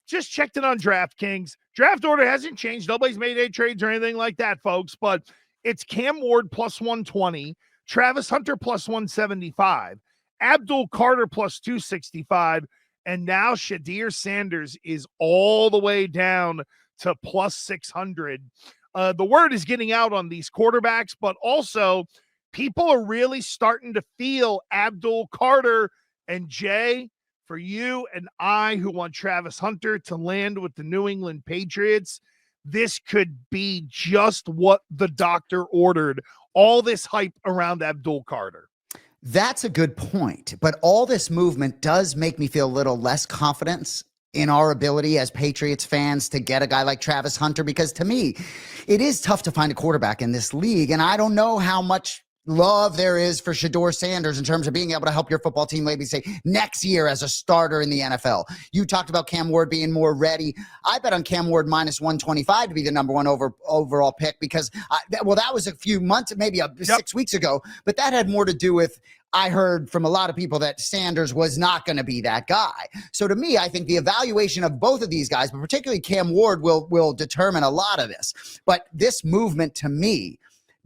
just checked it on DraftKings. Draft order hasn't changed. Nobody's made any trades or anything like that, folks, but it's Cam Ward plus 120, Travis Hunter plus 175, Abdul Carter plus 265, and now Shadir Sanders is all the way down to plus 600. The word is getting out on these quarterbacks, but also people are really starting to feel Abdul Carter. And Jay, for you and I who want Travis Hunter to land with the New England Patriots, this could be just what the doctor ordered. All this hype around Abdul Carter. That's a good point. But all this movement does make me feel a little less confidence in our ability as Patriots fans to get a guy like Travis Hunter, because to me, it is tough to find a quarterback in this league. And I don't know how much love there is for Shedeur Sanders in terms of being able to help your football team maybe say next year as a starter in the NFL. You talked about Cam Ward being more ready. I bet on Cam Ward minus 125 to be the number one overall pick because, that was a few months, maybe 6 weeks ago, but that had more to do with I heard from a lot of people that Sanders was not going to be that guy. So to me, I think the evaluation of both of these guys, but particularly Cam Ward, will determine a lot of this. But this movement to me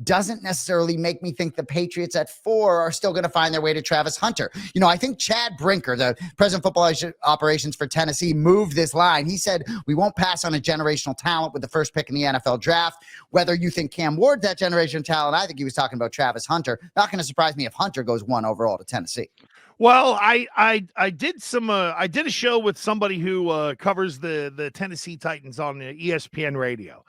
doesn't necessarily make me think the Patriots at 4 are still going to find their way to Travis Hunter. You know, I think Chad Brinker, the president of football operations for Tennessee, moved this line. He said, we won't pass on a generational talent with the first pick in the NFL draft. Whether you think Cam Ward's that generational talent, I think he was talking about Travis Hunter. Not going to surprise me if Hunter goes 1 overall to Tennessee. Well, I did a show with somebody who covers the Tennessee Titans on the ESPN radio.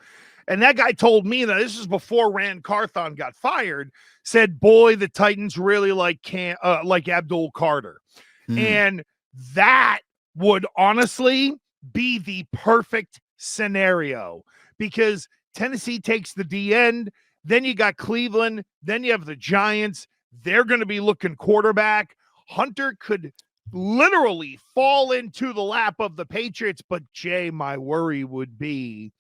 And that guy told me that this is before Rand Carthon got fired, said, boy, the Titans really like Abdul Carter. And that would honestly be the perfect scenario because Tennessee takes the D end. Then you got Cleveland. Then you have the Giants. They're going to be looking quarterback. Hunter could literally fall into the lap of the Patriots. But Jay, my worry would be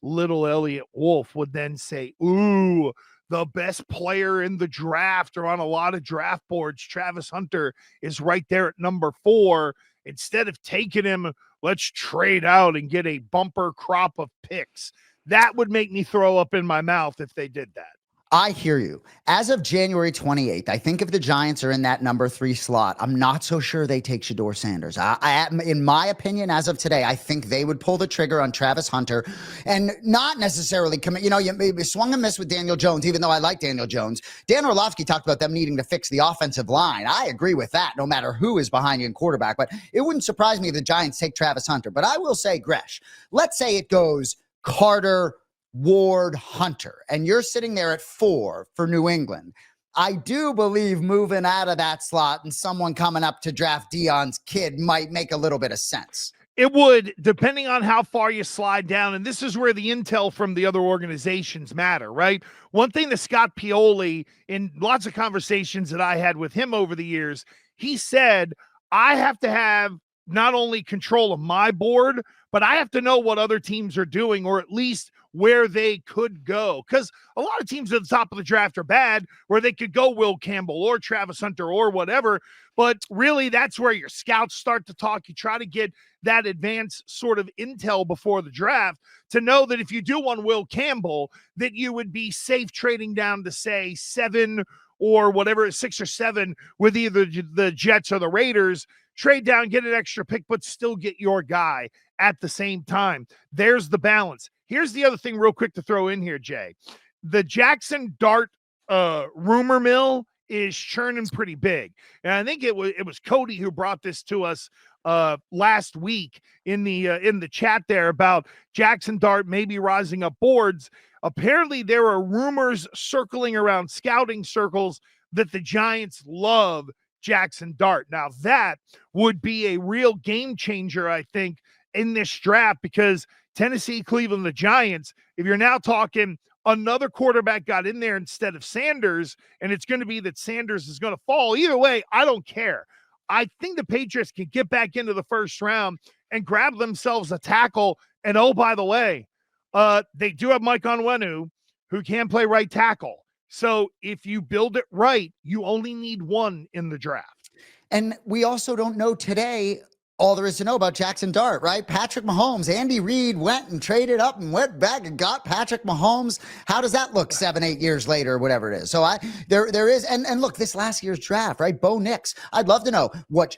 little Elliott Wolf would then say, ooh, the best player in the draft or on a lot of draft boards, Travis Hunter, is right there at number 4. Instead of taking him, let's trade out and get a bumper crop of picks. That would make me throw up in my mouth if they did that. I hear you. As of January 28th, I think if the Giants are in that number 3 slot, I'm not so sure they take Shedeur Sanders. In my opinion, as of today, I think they would pull the trigger on Travis Hunter and not necessarily commit. You know, you maybe swung and missed with Daniel Jones, even though I like Daniel Jones. Dan Orlovsky talked about them needing to fix the offensive line. I agree with that, no matter who is behind you in quarterback. But it wouldn't surprise me if the Giants take Travis Hunter. But I will say, Gresh, let's say it goes Carter, Ward, Hunter, and you're sitting there at 4 for New England. I do believe moving out of that slot and someone coming up to draft Deion's kid might make a little bit of sense. It would, depending on how far you slide down. And this is where the intel from the other organizations matter, right? One thing that Scott Pioli, in lots of conversations that I had with him over the years, he said, I have to have not only control of my board, but I have to know what other teams are doing, or at least where they could go. Because a lot of teams at the top of the draft are bad, where they could go Will Campbell or Travis Hunter or whatever. But really, that's where your scouts start to talk. You try to get that advanced sort of intel before the draft to know that if you do want Will Campbell, that you would be safe trading down to, say, 7 or whatever, 6 or 7 with either the Jets or the Raiders. Trade down, get an extra pick, but still get your guy at the same time. There's the balance. Here's the other thing real quick to throw in here, Jay. The Jackson Dart rumor mill is churning pretty big. And I think it was Cody who brought this to us last week in the chat there about Jackson Dart maybe rising up boards. Apparently there are rumors circling around scouting circles that the Giants love Jackson Dart. Now that would be a real game changer, I think, in this draft, because Tennessee, Cleveland, the Giants, if you're now talking another quarterback got in there instead of Sanders, and it's going to be that Sanders is going to fall. Either way, I don't care. I think the Patriots can get back into the first round and grab themselves a tackle. And oh, by the way, they do have Mike Onwenu, who can play right tackle. So if you build it right, you only need 1 in the draft. And we also don't know today all there is to know about Jackson Dart, right? Patrick Mahomes, Andy Reid went and traded up and went back and got Patrick Mahomes. How does that look 7-8 years later, or whatever it is? So there is, and look, this last year's draft, right? Bo Nix. I'd love to know what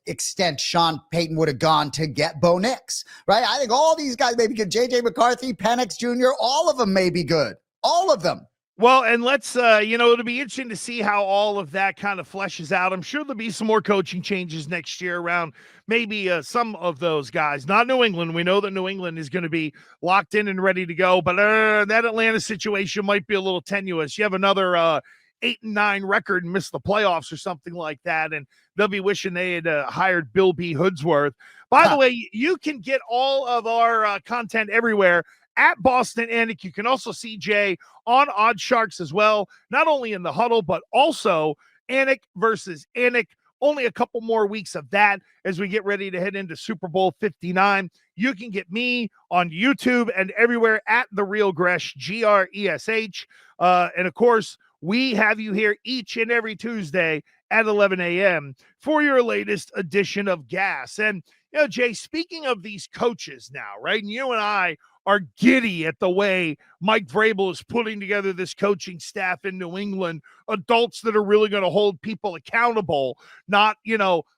extent Sean Payton would have gone to get Bo Nix, right? I think all these guys may be good. JJ McCarthy, Penix Jr., all of them may be good. All of them. Well, and let's, it'll be interesting to see how all of that kind of fleshes out. I'm sure there'll be some more coaching changes next year around maybe some of those guys. Not New England. We know that New England is going to be locked in and ready to go, but that Atlanta situation might be a little tenuous. You have another 8-9 record and miss the playoffs or something like that, and they'll be wishing they had hired Bill B. Hoodsworth. By the way, you can get all of our content everywhere at Boston Anik. You can also see Jay on Odd Sharks as well, not only in the huddle, but also Anik versus Anik. Only a couple more weeks of that as we get ready to head into Super Bowl 59. You can get me on YouTube and everywhere at The Real Gresh, Gresh. And of course, we have you here each and every Tuesday at 11 a.m. for your latest edition of Gas. And, Jay, speaking of these coaches now, right? And you and I are giddy at the way Mike Vrabel is putting together this coaching staff in New England, adults that are really going to hold people accountable, not,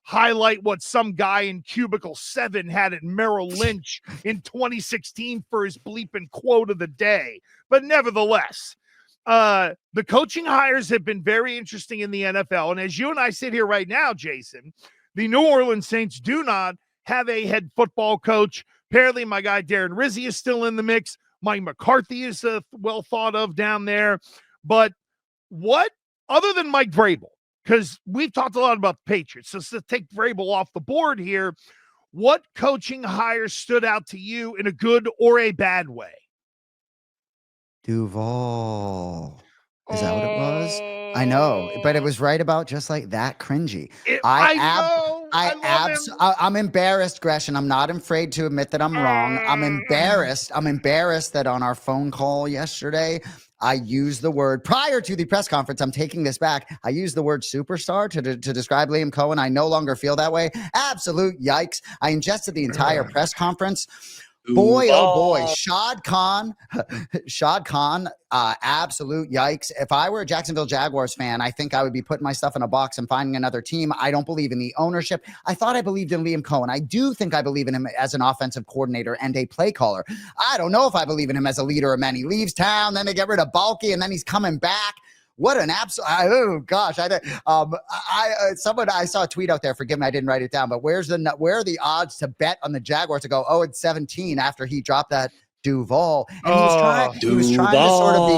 highlight what some guy in Cubicle 7 had at Merrill Lynch in 2016 for his bleeping quote of the day. But nevertheless, the coaching hires have been very interesting in the NFL. And as you and I sit here right now, Jason, the New Orleans Saints do not have a head football coach. Apparently, my guy Darren Rizzi is still in the mix. Mike McCarthy is well thought of down there. But what, other than Mike Vrabel, because we've talked a lot about the Patriots, so to take Vrabel off the board here, what coaching hires stood out to you in a good or a bad way? Duval. Is that what it was? I know, but it was right about just like that cringy. I'm embarrassed, Gresh, and I'm not afraid to admit that I'm wrong. I'm embarrassed. I'm embarrassed that on our phone call yesterday, I used the word, prior to the press conference, I'm taking this back, I used the word superstar to describe Liam Cohen. I no longer feel that way. Absolute yikes. I ingested the entire press conference. Boy, oh boy, Shad Khan, absolute yikes. If I were a Jacksonville Jaguars fan, I think I would be putting my stuff in a box and finding another team. I don't believe in the ownership. I thought I believed in Liam Cohen. I do think I believe in him as an offensive coordinator and a play caller. I don't know if I believe in him as a leader of men. He leaves town, then they get rid of Balky, and then he's coming back. What an absolute! Oh gosh! I saw a tweet out there. Forgive me, I didn't write it down. But where are the odds to bet on the Jaguars to go 0-17 after he dropped that Duval? And he was trying to sort of be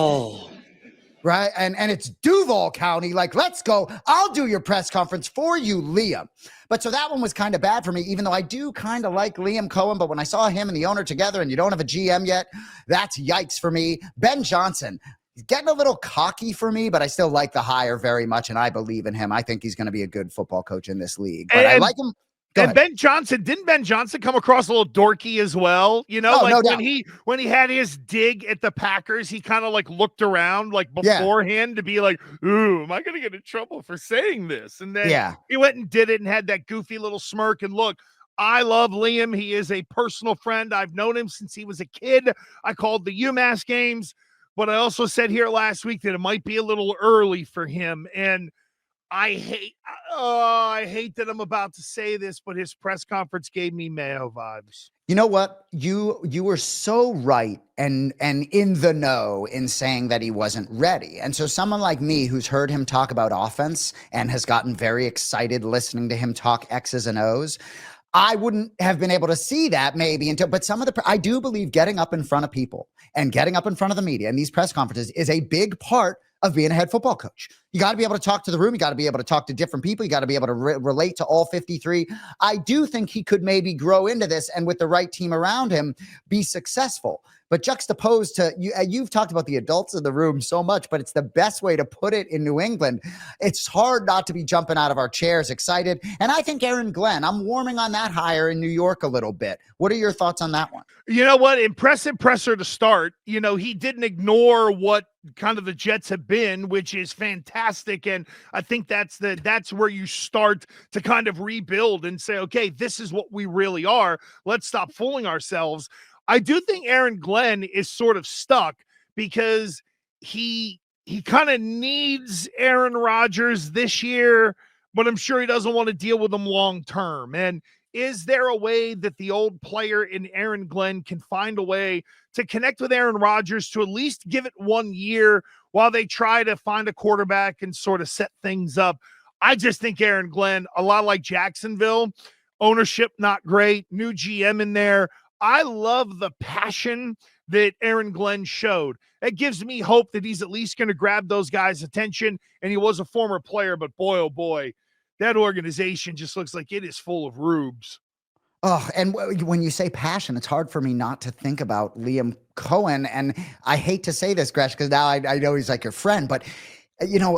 right. And it's Duval County. Like, let's go. I'll do your press conference for you, Liam. But so that one was kind of bad for me, even though I do kind of like Liam Cohen. But when I saw him and the owner together, and you don't have a GM yet, that's yikes for me. Ben Johnson. He's getting a little cocky for me, but I still like the hire very much, and I believe in him. I think he's going to be a good football coach in this league. But I like him. And Ben Johnson, didn't Ben Johnson come across a little dorky as well? When he had his dig at the Packers, he kind of like looked around like beforehand to be like, ooh, am I going to get in trouble for saying this? And then he went and did it and had that goofy little smirk. And look, I love Liam. He is a personal friend. I've known him since he was a kid. I called the UMass games. But I also said here last week that it might be a little early for him. And I hate that I'm about to say this, but his press conference gave me Mayo vibes. You know what? You were so right and in the know in saying that he wasn't ready. And so someone like me who's heard him talk about offense and has gotten very excited listening to him talk X's and O's, I wouldn't have been able to see that maybe but I do believe getting up in front of people and getting up in front of the media and these press conferences is a big part of being a head football coach. You got to be able to talk to the room. You got to be able to talk to different people. You got to be able to relate to all 53. I do think he could maybe grow into this and with the right team around him, be successful. But juxtaposed to you've talked about the adults in the room so much, but it's the best way to put it in New England. It's hard not to be jumping out of our chairs excited. And I think Aaron Glenn, I'm warming on that hire in New York a little bit. What are your thoughts on that one? You know what? Impressor to start. He didn't ignore what kind of the Jets have been, which is fantastic. fantastic. And I think that's where you start to kind of rebuild and say, okay, this is what we really are. Let's stop fooling ourselves. I do think Aaron Glenn is sort of stuck because he kind of needs Aaron Rodgers this year, but I'm sure he doesn't want to deal with him long term. And is there a way that the old player in Aaron Glenn can find a way to connect with Aaron Rodgers to at least give it 1 year while they try to find a quarterback and sort of set things up? I just think Aaron Glenn, a lot like Jacksonville, ownership not great, new GM in there. I love the passion that Aaron Glenn showed. That gives me hope that he's at least going to grab those guys' attention. And he was a former player, but boy, oh boy, that organization just looks like it is full of rubes. Oh, and when you say passion, it's hard for me not to think about Liam Cohen. And I hate to say this, Gresh, because now I know he's like your friend, but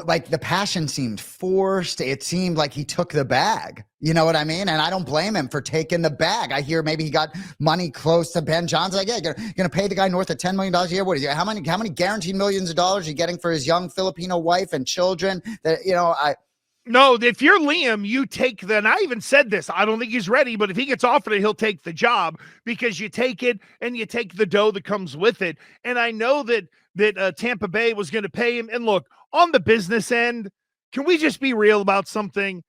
like the passion seemed forced. It seemed like he took the bag. You know what I mean? And I don't blame him for taking the bag. I hear maybe he got money close to Ben Johnson. Like, yeah, you're going to pay the guy north of $10 million a year. What is it? How many guaranteed millions of dollars are you getting for his young Filipino wife and children? No, if you're Liam, you take and I even said this, I don't think he's ready, but if he gets offered it, he'll take the job because you take it and you take the dough that comes with it. And I know that Tampa Bay was going to pay him. And look, on the business end, can we just be real about something?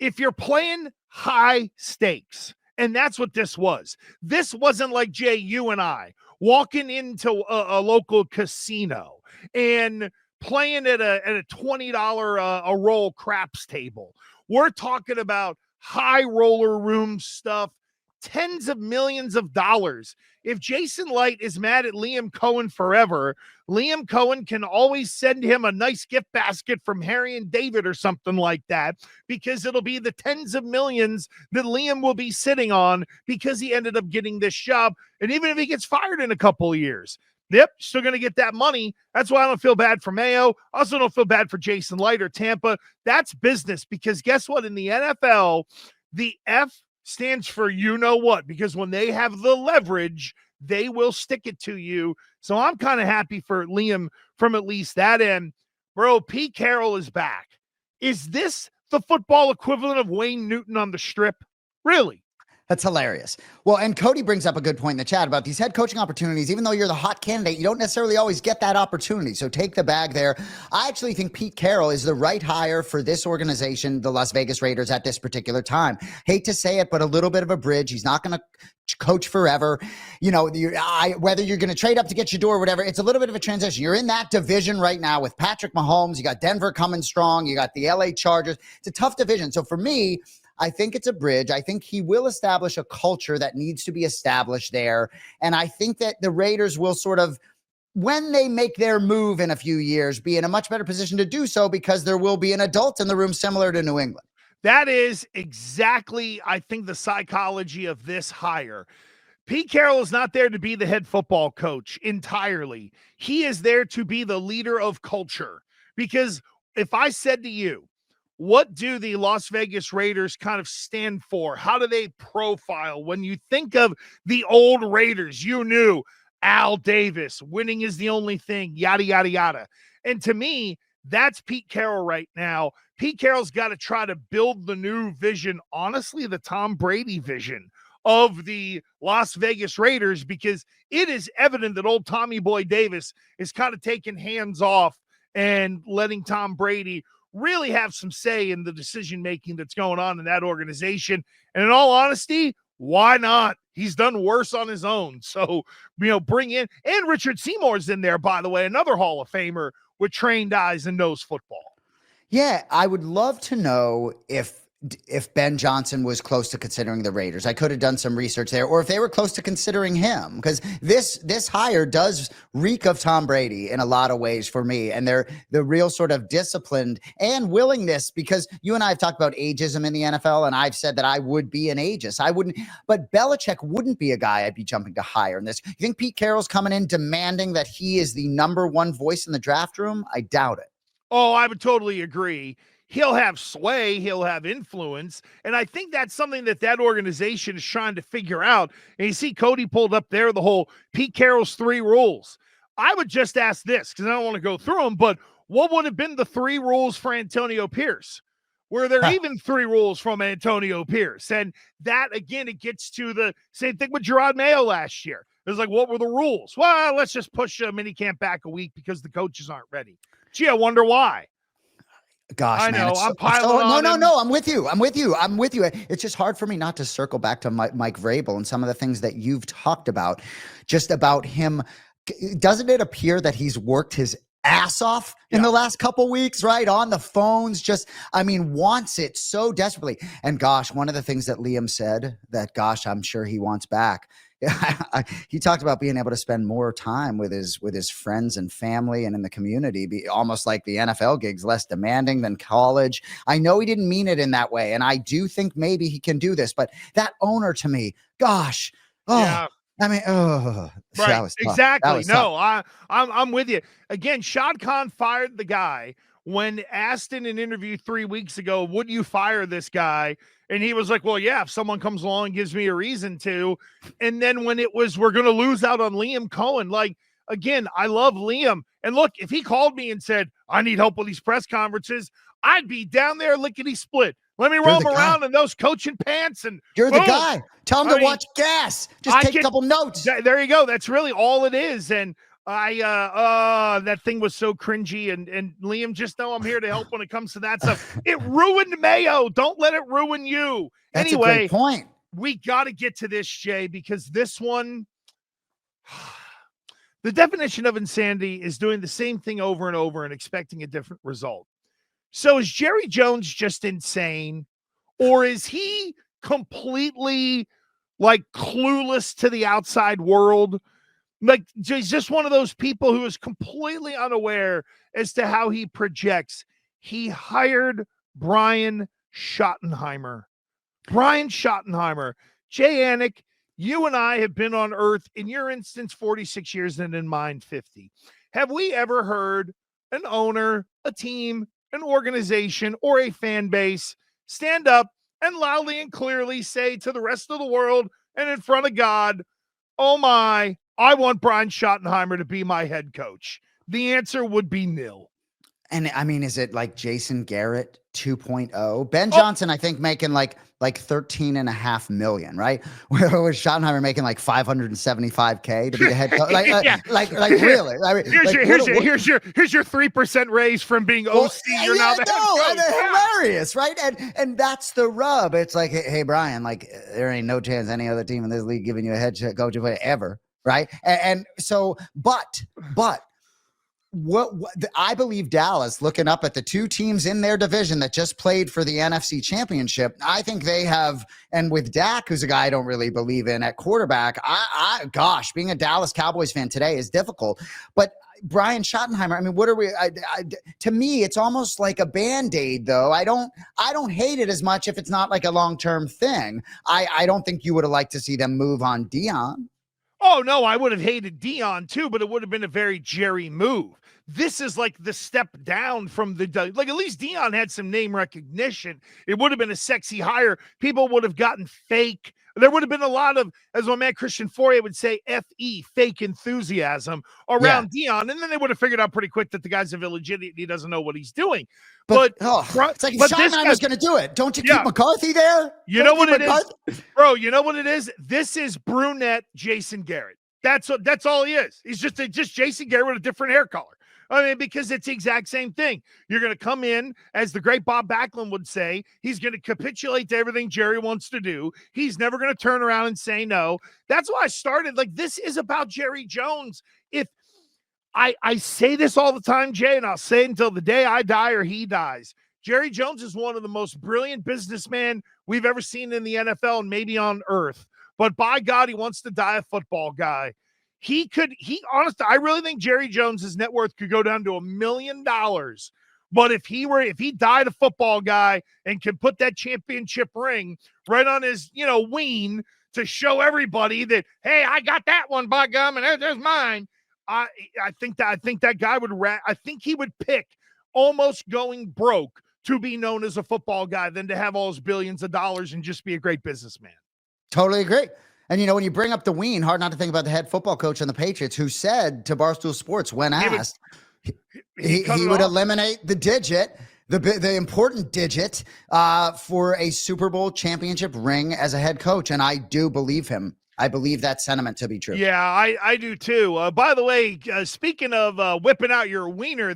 If you're playing high stakes, and that's what this wasn't like Jay, you and I walking into a local casino and playing at a $20 a roll craps table. We're talking about high roller room stuff, tens of millions of dollars. If Jason Light is mad at Liam Cohen forever, Liam Cohen can always send him a nice gift basket from Harry and David or something like that, because it'll be the tens of millions that Liam will be sitting on because he ended up getting this job. And even if he gets fired in a couple of years, yep, still going to get that money. That's why I don't feel bad for Mayo. I also don't feel bad for Jason Light or Tampa. That's business, because guess what? In the NFL, the F stands for you know what, because when they have the leverage, they will stick it to you. So I'm kind of happy for Liam from at least that end. Bro, Pete Carroll is back. Is this the football equivalent of Wayne Newton on the strip? Really? That's hilarious. Well, and Cody brings up a good point in the chat about these head coaching opportunities. Even though you're the hot candidate, you don't necessarily always get that opportunity. So take the bag there. I actually think Pete Carroll is the right hire for this organization, the Las Vegas Raiders, at this particular time. Hate to say it, but a little bit of a bridge. He's not going to coach forever. Whether you're going to trade up to get your door or whatever, it's a little bit of a transition. You're in that division right now with Patrick Mahomes. You got Denver coming strong. You got the LA Chargers. It's a tough division. So for me, I think it's a bridge. I think he will establish a culture that needs to be established there. And I think that the Raiders will sort of, when they make their move in a few years, be in a much better position to do so, because there will be an adult in the room similar to New England. That is exactly, I think, the psychology of this hire. Pete Carroll is not there to be the head football coach entirely. He is there to be the leader of culture. Because if I said to you, what do the Las Vegas Raiders kind of stand for? How do they profile? When you think of the old Raiders, you knew Al Davis, winning is the only thing, yada, yada, yada. And to me, that's Pete Carroll right now. Pete Carroll's got to try to build the new vision, honestly, the Tom Brady vision of the Las Vegas Raiders, because it is evident that old Tommy Boy Davis is kind of taking hands off and letting Tom Brady really have some say in the decision-making that's going on in that organization. And in all honesty, why not? He's done worse on his own. So, bring in, and Richard Seymour's in there, by the way, another Hall of Famer with trained eyes and knows football. Yeah, I would love to know if Ben Johnson was close to considering the Raiders. I could have done some research there, or if they were close to considering him, because this hire does reek of Tom Brady in a lot of ways for me. And they're the real sort of disciplined and willingness, because you and I have talked about ageism in the NFL, and I've said that I would be an ageist. I wouldn't, but Belichick wouldn't be a guy I'd be jumping to hire in this. You think Pete Carroll's coming in demanding that he is the number one voice in the draft room? I doubt it. Oh, I would totally agree. He'll have sway, he'll have influence, and I think that's something that organization is trying to figure out. And you see Cody pulled up there the whole Pete Carroll's 3 rules. I would just ask this, because I don't want to go through them, but what would have been the 3 rules for Antonio Pierce? Were there even 3 rules from Antonio Pierce? And that, again, it gets to the same thing with Gerard Mayo last year. It was like, what were the rules? Well, let's just push a minicamp back a week because the coaches aren't ready. Gee, I wonder why. Gosh, I man, know. I'm piling on. No. I'm with you. It's just hard for me not to circle back to Mike Vrabel and some of the things that you've talked about, just about him. Doesn't it appear that he's worked his ass off in the last couple weeks, right? On the phones, wants it so desperately. And gosh, one of the things that Liam said that, gosh, I'm sure he wants back. He talked about being able to spend more time with his friends and family and in the community, be almost like the NFL gigs, less demanding than college. I know he didn't mean it in that way. And I do think maybe he can do this, but that owner to me, gosh, right, exactly. No, I'm with you. Again, Shad Khan fired the guy when asked in an interview 3 weeks ago, would you fire this guy? And he was like, well, yeah, if someone comes along and gives me a reason to. And then when it was, we're going to lose out on Liam Cohen. Like, again, I love Liam. And look, if he called me and said, I need help with these press conferences, I'd be down there lickety split. Let me roam around in those coaching pants. And you're the guy. Tell him to watch gas. Just take a couple notes. There you go. That's really all it is. And that thing was so cringy. And Liam, just know I'm here to help when it comes to that stuff. It ruined Mayo. Don't let it ruin you. That's anyway, a great point. We got to get to this, Jay, because this one, the definition of insanity is doing the same thing over and over and expecting a different result. So is Jerry Jones just insane, or is he completely like clueless to the outside world? Like, he's just one of those people who is completely unaware as to how he projects. He hired Brian Schottenheimer. Jay Anik, you and I have been on Earth, in your instance, 46 years, and in mine, 50. Have we ever heard an owner, a team, an organization, or a fan base stand up and loudly and clearly say to the rest of the world and in front of God, oh my, I want Brian Schottenheimer to be my head coach? The answer would be nil. And is it like Jason Garrett 2.0? Ben Johnson, I think, making like 13.5 million, right? Where was Schottenheimer making like 575K to be the head coach? Really? Here's your 3% raise from being OC. You're now the head coach. Hilarious, right? And that's the rub. It's like, hey Brian, like there ain't no chance any other team in this league giving you a head coach ever, right? And so, but. What I believe Dallas, looking up at the 2 teams in their division that just played for the NFC Championship, I think they have, and with Dak, who's a guy I don't really believe in at quarterback, gosh, being a Dallas Cowboys fan today is difficult. But Brian Schottenheimer, what are we? To me, it's almost like a Band-Aid, though. I don't hate it as much if it's not like a long-term thing. I don't think you would have liked to see them move on Dion. Oh, no, I would have hated Dion too, but it would have been a very Jerry move. This is like the step down from at least Dion had some name recognition. It would have been a sexy hire. People would have gotten fake. There would have been a lot of, as my man Christian Fourier would say, FE, fake enthusiasm around Dion. And then they would have figured out pretty quick that the guy's a illegitimate. He doesn't know what he's doing. But it's like Schottenheimer's going to do it. Don't you keep McCarthy there? You know what it is? Bro, you know what it is? This is brunette Jason Garrett. That's all he is. He's just Jason Garrett with a different hair color. Because it's the exact same thing. You're going to come in, as the great Bob Backlund would say, he's going to capitulate to everything Jerry wants to do. He's never going to turn around and say no. That's why I started. Like, this is about Jerry Jones. If I say this all the time, Jay, and I'll say it until the day I die or he dies. Jerry Jones is one of the most brilliant businessmen we've ever seen in the NFL and maybe on earth. But by God, he wants to die a football guy. Honestly, I really think Jerry Jones's net worth could go down to $1 million. But if he died a football guy and could put that championship ring right on his, ween to show everybody that, hey, I got that one, by gum, and there's mine. I think that guy I think he would pick almost going broke to be known as a football guy than to have all his billions of dollars and just be a great businessman. Totally agree. And, when you bring up the ween, hard not to think about the head football coach on the Patriots who said to Barstool Sports when asked, he would eliminate the digit, the important digit for a Super Bowl championship ring as a head coach. And I do believe him. I believe that sentiment to be true. Yeah, I do too. By the way, speaking of whipping out your wiener,